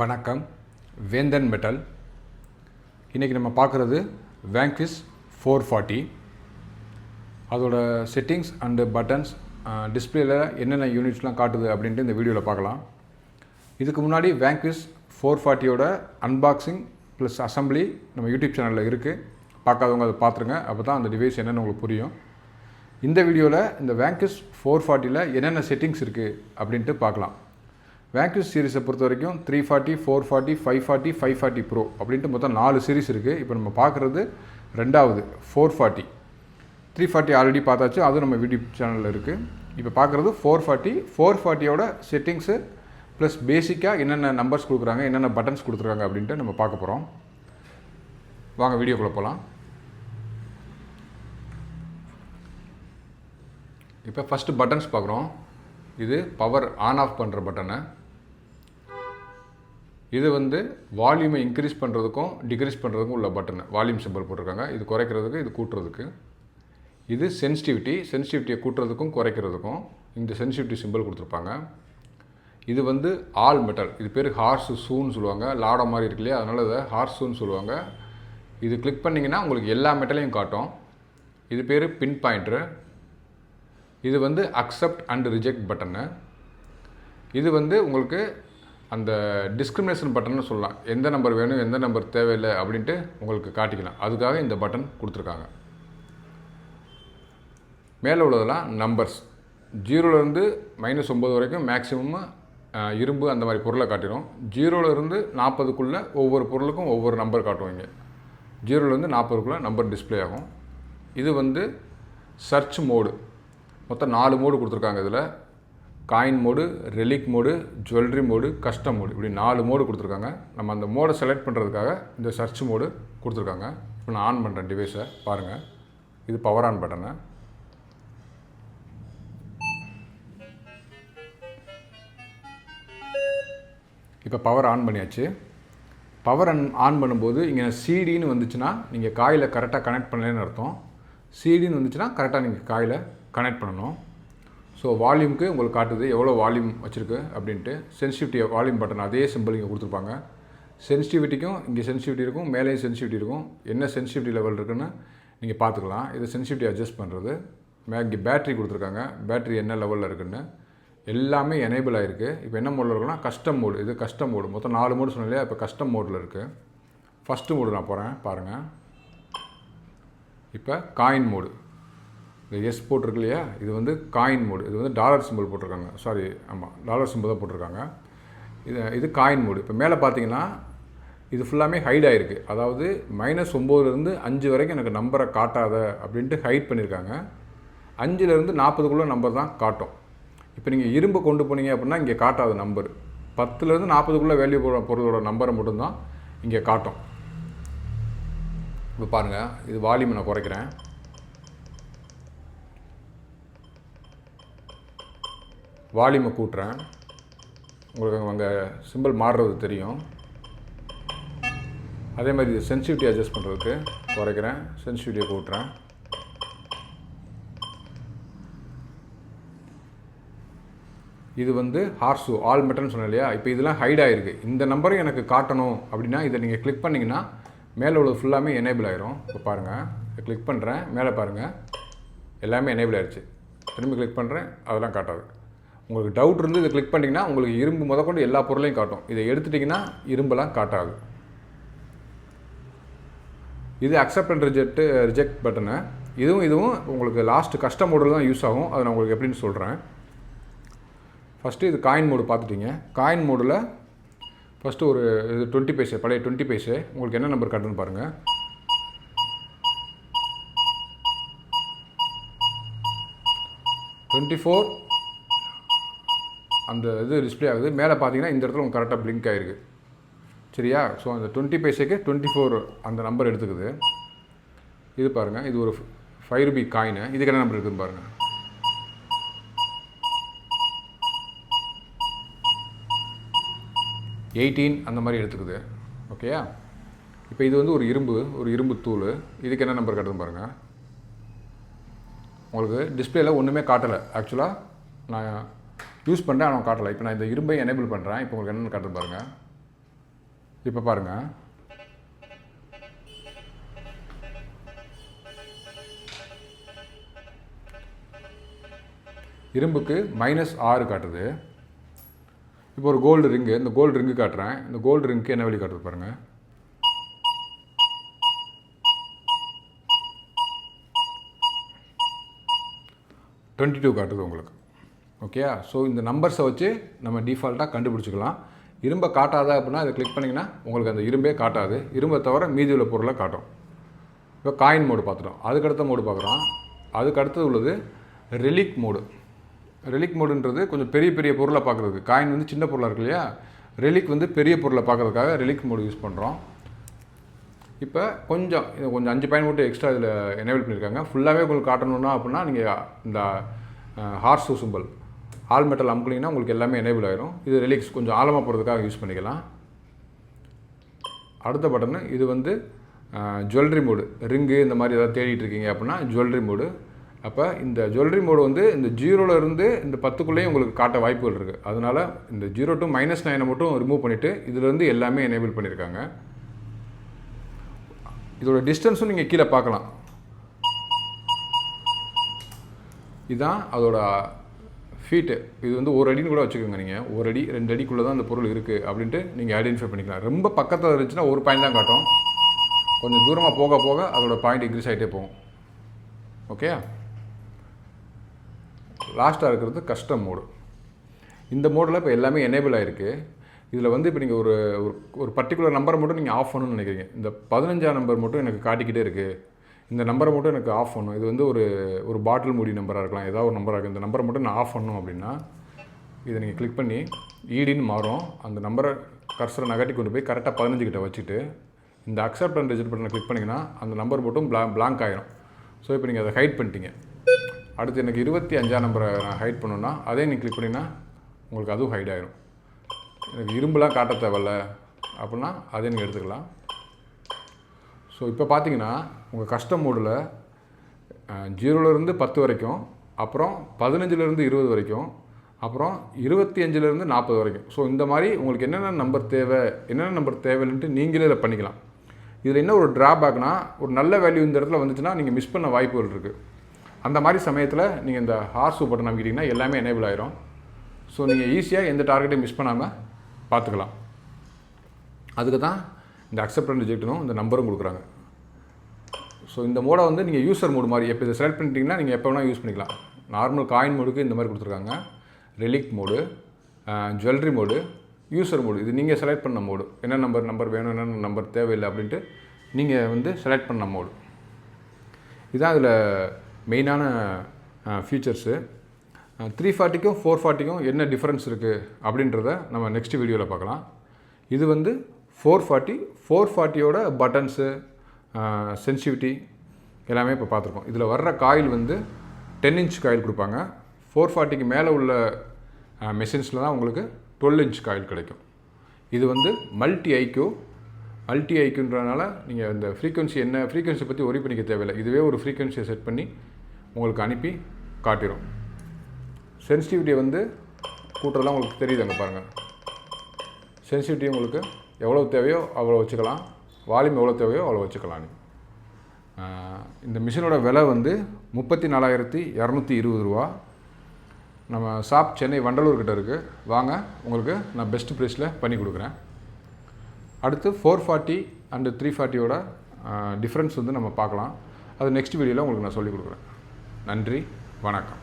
வணக்கம். வேந்தன் மெட்டல். இன்றைக்கி நம்ம பார்க்குறது வேங்கிஷ் 440. அதோட செட்டிங்ஸ் அண்டு பட்டன்ஸ் டிஸ்பிளேயில் என்னென்ன யூனிட்ஸ்லாம் காட்டுது அப்படின்ட்டு இந்த வீடியோவில் பார்க்கலாம். இதுக்கு முன்னாடி வேங்கிஷ் 440யோட அன்பாக்சிங் ப்ளஸ் அசம்பிளி நம்ம யூடியூப் சேனலில் இருக்குது. பார்க்காதவங்க அதை பார்த்துருங்க. அப்போ தான் அந்த டிவைஸ் என்னென்னு உங்களுக்கு புரியும். இந்த வீடியோவில் இந்த வேங்கிஷ் 440யில் என்னென்ன செட்டிங்ஸ் இருக்குது அப்படின்ட்டு பார்க்கலாம். வேங்கிஷ் சீரிஸை பொறுத்த வரைக்கும் 340, 440, 540, 540 ப்ரோ அப்படின்ட்டு மொத்தம் 4 சீரிஸ் இருக்குது. இப்போ நம்ம பார்க்குறது ரெண்டாவது 440. 340 ஆல்ரெடி பார்த்தாச்சு, அதுவும் நம்ம யூடியூப் சேனலில் இருக்குது. இப்போ பார்க்குறது 440. 440யோட செட்டிங்ஸு ப்ளஸ் பேசிக்காக என்னென்ன நம்பர்ஸ் கொடுக்குறாங்க, என்னென்ன பட்டன்ஸ் கொடுத்துருக்காங்க அப்படின்ட்டு நம்ம பார்க்க போகிறோம். வாங்க வீடியோக்குள்ளே போகலாம். இப்போ ஃபஸ்ட்டு பட்டன்ஸ் பார்க்குறோம். இது பவர் ஆன் ஆஃப் பண்ணுற பட்டனு. இது வால்யூமை இன்க்ரீஸ் பண்ணுறதுக்கும் டிக்ரீஸ் பண்ணுறதுக்கும் உள்ள பட்டனு. வால்யூம் சிம்பிள் போட்டிருக்காங்க. இது குறைக்கிறதுக்கு, இது கூட்டுறதுக்கு. இது சென்சிட்டிவிட்டியை கூட்டுறதுக்கும் குறைக்கிறதுக்கும் இந்த சென்சிட்டிவிட்டி சிம்பிள் கொடுத்துருப்பாங்க. இது ஆல் மெட்டல். இது பேர் ஹார்ஸ் ஷூன்னு சொல்லுவாங்க. லாடோ மாதிரி இருக்கு இல்லையா, அதனால் இதை ஹார்ஸ் ஷூன்னு சொல்லுவாங்க. இது கிளிக் பண்ணிங்கன்னா உங்களுக்கு எல்லா மெட்டலையும் காட்டும். இது பேர் பின் பாயிண்ட்ரு. இது அக்செப்ட் அண்ட் ரிஜெக்ட் பட்டனு. இது உங்களுக்கு அந்த டிஸ்கிரிமினேஷன் பட்டன்னு சொல்லலாம். எந்த நம்பர் வேணும், எந்த நம்பர் தேவையில்லை அப்படின்ட்டு உங்களுக்கு காட்டிக்கலாம். அதுக்காக இந்த பட்டன் கொடுத்துருக்காங்க. மேலே உள்ளதெல்லாம் நம்பர்ஸ். 0லேருந்து -9 வரைக்கும் மேக்ஸிமம் இரும்பு அந்த மாதிரி பொருளை காட்டிடும். 0லேருந்து 40க்குள்ளே ஒவ்வொரு பொருளுக்கும் ஒவ்வொரு நம்பர் காட்டுவாங்க. 0லேருந்து 40க்குள்ளே நம்பர் டிஸ்பிளே ஆகும். இது சர்ச் மோடு. மொத்தம் 4 மோடு கொடுத்துருக்காங்க. இதில் coin mode, relic mode, jewellery mode, custom mode, இப்படி 4 மோடு கொடுத்துருக்காங்க. நம்ம அந்த மோடை செலக்ட் பண்ணுறதுக்காக இந்த சர்ச் மோடு கொடுத்துருக்காங்க. இப்போ நான் ஆன் பண்ணுறேன் டிவைஸை, பாருங்கள். இது பவர் ஆன் பட்டனு. இப்போ பவர் ஆன் பண்ணியாச்சு. பவர் ஆன் பண்ணும்போது இங்கே சிடின்னு வந்துச்சுன்னா நீங்கள் காயில் கரெக்டாக கனெக்ட் பண்ணலன்னு அர்த்தம். சிடின்னு வந்துச்சுன்னா கரெக்டாக நீங்கள் காயில் கனெக்ட் பண்ணணும். ஸோ வால்யூமுக்கு உங்களுக்கு காட்டுது எவ்வளோ வால்யூம் வச்சுருக்கு அப்படின்ட்டு. சென்சிட்டிவிட்டி வால்யூம் பட்டன் அதே சிம்பிள் இங்கே கொடுத்துருப்பாங்க. சென்சிட்டிவிட்டிக்கும் இங்கே சென்சிட்டிவிட்டி இருக்கும், மேலேயும் சென்சிட்டிவிட்டி இருக்கும். என்ன சென்சிட்டிவிட்டி லெவல் இருக்குன்னு நீங்கள் பார்த்துக்கலாம். இது சென்சிட்டிவிட்டி அட்ஜஸ்ட் பண்ணுறது. இங்கே பேட்ரி கொடுத்துருக்காங்க. பேட்ரி என்ன லெவலில் இருக்குன்னு எல்லாமே எனேபிள் ஆகிருக்கு. இப்போ என்ன மோடில் இருக்குன்னா கஸ்டம் மோடு. இது கஸ்டம் மோடு. மொத்தம் 4 மோடு சொன்னேன் இல்லையா, இப்போ கஸ்டம் மோடில் இருக்குது. ஃபஸ்ட்டு மோடு நான் போகிறேன், பாருங்கள். இப்போ காயின் மோடு. இந்த எஸ் போட்டிருக்கு இல்லையா, இது காயின் மோடு. இது டாலர் சிம்பிள் போட்டிருக்காங்க. சாரி, ஆமாம், டாலர் சிம்பிள் தான் போட்டிருக்காங்க. இது காயின் மோடு. இப்போ மேலே பார்த்தீங்கன்னா இது ஃபுல்லாமே ஹைட் ஆகிருக்கு. அதாவது -9லேருந்து 5 வரைக்கும் எனக்கு நம்பரை காட்டாத அப்படின்ட்டு ஹைட் பண்ணியிருக்காங்க. 5லேருந்து 40க்குள்ளே நம்பர் தான் காட்டும். இப்போ நீங்கள் இரும்பு கொண்டு போனீங்க அப்படின்னா இங்கே காட்டாத நம்பர். 10லேருந்து 40க்குள்ளே வேல்யூ பொருளோட நம்பரை மட்டும்தான் இங்கே காட்டும். இப்போ பாருங்கள், இது வால்யூமை நான் குறைக்கிறேன். வால்யூமை கூட்டுறேன். உங்களுக்கு அங்கே சிம்பிள் மாறுறது தெரியும். அதே மாதிரி இது சென்சிட்டிவிட்டி அட்ஜஸ்ட் பண்ணுறதுக்கு குறைக்கிறேன், சென்சிட்டிவிட்டியை கூட்டுறேன். இது ஹார்ஸு ஆல் மெட்டல்னு சொன்னேன் இல்லையா, இப்போ இதெல்லாம் ஹைட் ஆகிருக்கு. இந்த நம்பரும் எனக்கு காட்டணும் அப்படின்னா இதை நீங்கள் கிளிக் பண்ணிங்கன்னா மேலே உள்ளது ஃபுல்லாமே எனேபிள் ஆகிரும். இப்போ பாருங்கள், கிளிக் பண்ணுறேன், மேலே பாருங்கள், எல்லாமே எனேபிள் ஆகிடுச்சு. திரும்பி கிளிக் பண்ணுறேன், அதெல்லாம் காட்டாது. உங்களுக்கு டவுட் இருந்து இதை கிளிக் பண்ணிங்கன்னா உங்களுக்கு இரும்பு முதற்கொண்டு எல்லா பொருளையும் காட்டும். இதை எடுத்துட்டிங்கன்னா இரும்பெல்லாம் காட்டாது. இது அக்செப்ட் அண்ட் ரிஜெக்ட் பட்டனு. இதுவும் உங்களுக்கு லாஸ்ட் கஸ்டம் மோடில் தான் யூஸ் ஆகும். அதை நான் உங்களுக்கு எப்படின்னு சொல்கிறேன். ஃபஸ்ட்டு இது காயின் மோடு பார்த்துட்டிங்க. காயின் மோடில் ஃபஸ்ட்டு ஒரு இது 20 பைசே, பழைய 20 பைசே. உங்களுக்கு என்ன நம்பர் காட்டுன்னு பாருங்கள். 24 அந்த இது டிஸ்பிளே ஆகுது. மேலே பார்த்தீங்கன்னா இந்த இடத்துல உங்களுக்கு கரெக்டாக பிளிங்க் ஆகிருக்கு. சரியா? ஸோ அந்த 20 பைசேக்கு 24 அந்த நம்பர் எடுத்துக்குது. இது பாருங்கள், இது ஒரு 5 ரூபி காயினு. இதுக்கு என்ன நம்பர் இருக்குதுன்னு பாருங்கள். 18 அந்த மாதிரி எடுத்துக்குது. ஓகேயா? இப்போ இது ஒரு இரும்பு தூள். இதுக்கு என்ன நம்பர் காட்டுதுன்னு பாருங்கள். உங்களுக்கு டிஸ்பிளேயில் ஒன்றுமே காட்டலை. ஆக்சுவலாக நான் யூஸ் பண்ணுறேன், ஆனால் காட்டலை. இப்போ நான் இந்த இரும்பை எனேபிள் பண்ணுறேன். இப்போ உங்களுக்கு என்னென்னு காட்டுது பாருங்கள். இப்போ பாருங்கள், இரும்புக்கு -6 காட்டுது. இப்போ ஒரு கோல்டு ரிங்கு, இந்த கோல்டு ரிங்கு காட்டுறேன். இந்த கோல்டு ரிங்க்கு என்ன வேல்யூ காட்டுது பாருங்கள். 22 காட்டுது உங்களுக்கு. ஓகேயா? ஸோ இந்த நம்பர்ஸை வச்சு நம்ம டிஃபால்ட்டாக கண்டுபிடிச்சிக்கலாம். இரும்பை காட்டாத அப்படின்னா இதை கிளிக் பண்ணிங்கன்னா உங்களுக்கு அந்த இரும்பே காட்டாது. இரும்பை தவிர மீதி உள்ள பொருளை காட்டும். இப்போ காயின் மோடு பார்த்துட்டோம். அதுக்கடுத்த மோடு பார்க்குறோம். அதுக்கு அடுத்தது உள்ளது ரெலிக் மோடு. ரெலிக் மோடுன்றது கொஞ்சம் பெரிய பெரிய பொருளை பார்க்குறதுக்கு. காயின் வந்து சின்ன பொருளாக இருக்கு இல்லையா, ரெலிக் வந்து பெரிய பொருளை பார்க்குறதுக்காக ரெலிக் மோடு யூஸ் பண்ணுறோம். இப்போ கொஞ்சம் 5 பாயிண்ட் மட்டும் எக்ஸ்ட்ரா இதில் எனேபிள் பண்ணியிருக்காங்க. ஃபுல்லாகவே உங்களுக்கு காட்டணுன்னா அப்படின்னா நீங்கள் இந்த ஹார்ஸ் சிம்பல் ஆல் மெட்டல் அமுக்குனீங்கன்னா உங்களுக்கு எல்லாமே எனேபிள் ஆகிடும். இது ரெலிக்ஸ் கொஞ்சம் ஆழமாக போகிறதுக்காக யூஸ் பண்ணிக்கலாம். அடுத்த பட்டனு இது வந்து ஜுவல்லரி மோடு. ரிங்கு இந்த மாதிரி ஏதாவது தேடிட்டு இருக்கீங்க அப்படின்னா ஜுவல்லரி மோடு. அப்போ இந்த ஜுவல்லரி மோடு வந்து இந்த 0லேருந்து இந்த 10க்குள்ளேயும் உங்களுக்கு காட்ட வாய்ப்புகள் இருக்குது. அதனால் இந்த 0 to -9 மட்டும் ரிமூவ் பண்ணிவிட்டு இதிலேருந்து எல்லாமே எனேபிள் பண்ணியிருக்காங்க. இதோட டிஸ்டன்ஸும் நீங்கள் கீழே பார்க்கலாம். இதுதான் அதோட ஃபீட்டு. இது வந்து 1 அடின்னு கூட வச்சுக்கோங்க. நீங்கள் 1 அடி 2 அடிக்குள்ளே தான் அந்த பொருள் இருக்குது அப்படின்ட்டு நீங்கள் ஐடென்டிஃபை பண்ணிக்கலாம். ரொம்ப பக்கத்தில் இருந்துச்சுன்னா 1 பாயிண்ட் தான் காட்டும். கொஞ்சம் தூரமாக போக போக அதோட பாயிண்ட் இன்க்ரீஸ் ஆகிட்டே போகும். ஓகே, லாஸ்ட்டாக இருக்கிறது கஸ்டம் மோடு. இந்த மோடில் இப்போ எல்லாமே எனேபிள் ஆகிருக்கு. இதில் வந்து இப்போ நீங்கள் ஒரு பர்டிகுலர் நம்பரை மட்டும் நீங்கள் ஆஃப் பண்ணணும்னு நினைக்கிறீங்க. இந்த 15ஆம் நம்பர் மட்டும் எனக்கு காட்டிக்கிட்டே இருக்குது, இந்த நம்பரை மட்டும் எனக்கு ஆஃப் பண்ணணும். இது வந்து ஒரு பாட்டில் மூடி நம்பராக இருக்கலாம், ஏதாவது ஒரு நம்பராக இருக்குது. இந்த நம்பரை மட்டும் நான் ஆஃப் பண்ணணும் அப்படின்னா இதை நீங்கள் கிளிக் பண்ணி ஈடின்னு மாறும். அந்த நம்பரை கர்சரை நகட்டி கொண்டு போய் கரெக்டாக 15 கிட்ட வச்சுட்டு இந்த அக்செப்ட் அண்ட் ரிஜெக்ட் பட்டனை கிளிக் பண்ணிங்கன்னா அந்த நம்பர் மட்டும் பிளாங்க் ஆகிடும். ஸோ இப்போ நீங்கள் அதை ஹைட் பண்ணிட்டீங்க. அடுத்து எனக்கு 25ஆம் நம்பரை நான் ஹைட் பண்ணணுன்னா அதே நீங்கள் கிளிக் பண்ணிங்கன்னா உங்களுக்கு அதுவும் ஹைட் ஆகிடும். எனக்கு இரும்புலாம் காட்ட தேவையில்ல அப்படின்னா அதே நீங்கள் எடுத்துக்கலாம். ஸோ இப்போ பார்த்தீங்கன்னா உங்கள் கஸ்டம் மோடில் 0லேருந்து 10 வரைக்கும், அப்புறம் 15லேருந்து 20 வரைக்கும், அப்புறம் 25லேருந்து 40 வரைக்கும். ஸோ இந்த மாதிரி உங்களுக்கு என்னென்ன நம்பர் தேவைன்ட்டு நீங்களே இதில் பண்ணிக்கலாம். இதில் என்ன ஒரு ட்ராபேக்னா, ஒரு நல்ல வேல்யூ இந்த இடத்துல வந்துச்சுன்னா நீங்கள் மிஸ் பண்ண வாய்ப்புகள் இருக்குது. அந்த மாதிரி சமயத்தில் நீங்கள் இந்த ஹார்ஸ் பட்டன் அமைக்கிட்டிங்கன்னா எல்லாமே எனேபிள் ஆகிரும். ஸோ நீங்கள் ஈஸியாக எந்த டார்கெட்டையும் மிஸ் பண்ணாமல் பார்த்துக்கலாம். அதுக்கு தான் இந்த அக்செப்ட் அண்ட் ரிஜெக்ட்னும் இந்த நம்பரும் கொடுக்குறாங்க. ஸோ இந்த மோடை வந்து நீங்கள் யூசர் மோடு மாதிரி எப்போ இதை செலக்ட் பண்ணிட்டீங்கன்னா நீங்கள் எப்போ வேணால் யூஸ் பண்ணிக்கலாம். நார்மல் காயின் மோடுக்கு இந்த மாதிரி கொடுத்துருக்காங்க. Relic mode, jewellery mode, user mode. இது நீங்கள் செலக்ட் பண்ண மோடு. என்ன நம்பர் வேணும், என்னென்ன நம்பர் தேவையில்லை அப்படின்ட்டு நீங்கள் வந்து செலக்ட் பண்ண மோடு. இதுதான் இதில் மெயினான ஃபீச்சர்ஸு. 340க்கும் 440க்கும் என்ன டிஃப்ரென்ஸ் இருக்குது அப்படின்றத நம்ம நெக்ஸ்ட் வீடியோவில் பார்க்கலாம். இது வந்து 440யோட பட்டன்ஸு, சென்சிட்டிவிட்டி எல்லாமே இப்போ பார்த்துருக்கோம். இதில் வர்ற காயில் வந்து 10 இன்ச் காயில் கொடுப்பாங்க. 440க்கு மேலே உள்ள மெஷின்ஸில் தான் உங்களுக்கு 12 இன்ச் காயில் கிடைக்கும். இது வந்து மல்டி ஐக்யூன்றதுனால நீங்கள் இந்த ஃப்ரீக்வன்சி பற்றி ஒரி பண்ணிக்க தேவையில்லை. இதுவே ஒரு ஃப்ரீக்வன்சியை செட் பண்ணி உங்களுக்கு அனுப்பி காட்டிடும். சென்சிட்டிவிட்டியை வந்து கூட்டுறதுலாம் உங்களுக்கு தெரியுது. அங்கே பாருங்கள், சென்சிட்டிவிட்டி உங்களுக்கு எவ்வளோ தேவையோ அவ்வளோ வச்சுக்கலாம், வால்யூம் எவ்வளோ தேவையோ அவ்வளோ வச்சுக்கலாம். இந்த மிஷினோட விலை வந்து 34,220 ரூபா. நம்ம ஷாப் சென்னை வண்டலூர் கிட்ட இருக்குது. வாங்க, உங்களுக்கு நான் பெஸ்ட் ப்ரைஸில் பண்ணி கொடுக்குறேன். அடுத்து 440 அண்டு 340யோட டிஃப்ரென்ஸ் வந்து நம்ம பார்க்கலாம். அது நெக்ஸ்ட் வீடியோவில் உங்களுக்கு நான் சொல்லிக் கொடுக்குறேன். நன்றி, வணக்கம்.